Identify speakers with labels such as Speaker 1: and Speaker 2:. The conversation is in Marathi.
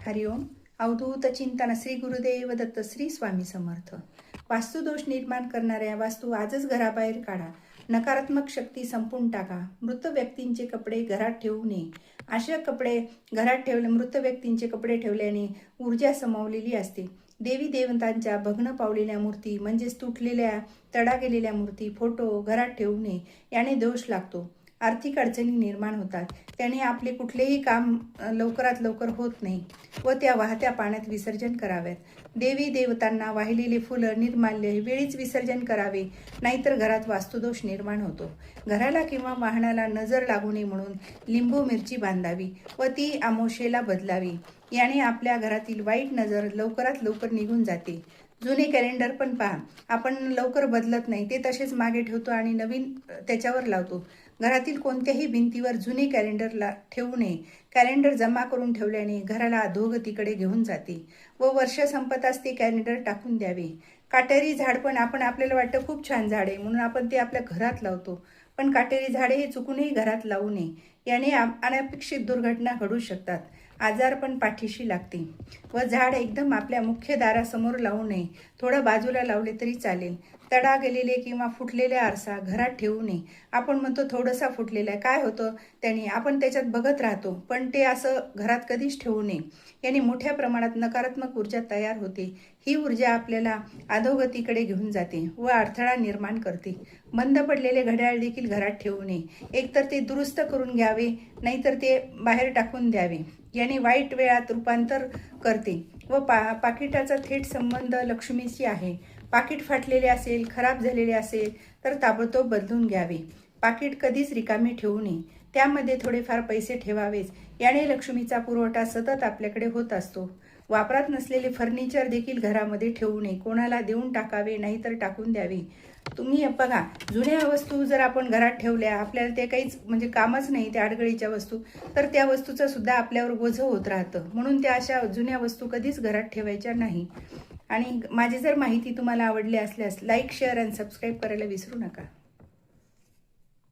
Speaker 1: हरिओम. अवधूत चिंतन श्री गुरुदेव दत्त श्री स्वामी समर्थ. वास्तुदोष निर्माण करणाऱ्या वास्तू आजच घराबाहेर काढा. नकारात्मक शक्ती संपून टाका. मृत व्यक्तींचे कपडे घरात ठेवू नये. अशा कपडे घरात ठेवले मृत व्यक्तींचे कपडे ठेवल्याने ऊर्जा समावलेली असते. देवी देवतांच्या भग्न पावलेल्या मूर्ती म्हणजेच तुटलेल्या तडा गेलेल्या मूर्ती फोटो घरात ठेवू नये. याने दोष लागतो. आर्थिक अडचणी निर्माण होतात. त्याने आपले कुठलेही काम लवकरात लवकर होत नाही व त्या वाहत्या पाण्यात विसर्जन कराव्यात. देवी देवतांना वाहिलेले फुलं निर्माल्य वेळीच विसर्जन करावे, नाहीतर घरात वास्तुदोष निर्माण होतो. घराला किंवा वाहनाला नजर लागू नये म्हणून लिंबू मिरची बांधावी व ती आमोशेला बदलावी. याने आपल्या घरातील वाईट नजर लवकरात लवकर निघून जाते. जुने कॅलेंडर पण पहा, आपण लवकर बदलत नाही, ते तसेच मागे ठेवतो आणि नवीन त्याच्यावर लावतो. घरातील कोणत्याही भिंतीवर जुने कॅलेंडर ठेवू नये. कॅलेंडर जमा करून ठेवल्याने घराला अधोगतीकडे घेऊन जाते व वर्ष संपताच ते कॅलेंडर टाकून द्यावे. काटेरी झाड पण आपल्याला वाटतं खूप छान झाड आहे म्हणून आपण ते आपल्या घरात लावतो, पण काटेरी झाडे हे चुकूनही घरात लावू नये. याने अनपेक्षित दुर्घटना घडू शकतात. आजार पण पाठीशी लागते. व झाड एकदम आपल्या मुख्य दारासमोर लावू नये. थोडं बाजूला लावले तरी चालेल. तडा गेलेले किंवा फुटलेले आरसा घरात ठेवू नये. आपण म्हणतो थोडासा फुटलेला आहे, काय होतं त्याने, आपण त्याच्यात बघत राहतो, पण ते असं घरात कधीच ठेवू नये. याने मोठ्या प्रमाणात नकारात्मक ऊर्जा तयार होते. ही ऊर्जा आपल्याला अधोगतीकडे घेऊन जाते व अडथळा निर्माण करते. बंद पडलेले घड्याळ देखील घरात ठेवू नये. एकतर ते दुरुस्त करून घ्यावे, नाहीतर ते बाहेर टाकून द्यावे. याने वाईट वेळात रूपांतर करते व पाकिटाचा थेट संबंध लक्ष्मीशी आहे. पाकिट फाटलेले असेल, खराब झालेले असेल तर ताबडतोब बदलून घ्यावे. पाकिट कधीच रिकामे ठेवू नये. त्यामध्ये थोडेफार पैसे ठेवावेच. याने लक्ष्मीचा पुरवठा सतत आपल्याकडे होत असतो. वापरात नसलेले फर्निचर देखील घरामध्ये ठेवू नये. कोणाला देऊन टाकावे, नाहीतर टाकून द्यावे. तुम्ही बघा, जुन्या वस्तू जर आपण घरात ठेवल्या, आपल्याला ते काहीच म्हणजे कामच नाही त्या अडगळीच्या वस्तू, तर त्या वस्तूचं सुद्धा आपल्यावर ओझं होत राहतं. म्हणून त्या अशा जुन्या वस्तू कधीच घरात ठेवायच्या नाही. आणि माझी जर माहिती तुम्हाला आवडली असल्यास लाईक, शेअर आणि सबस्क्राईब करायला विसरू नका.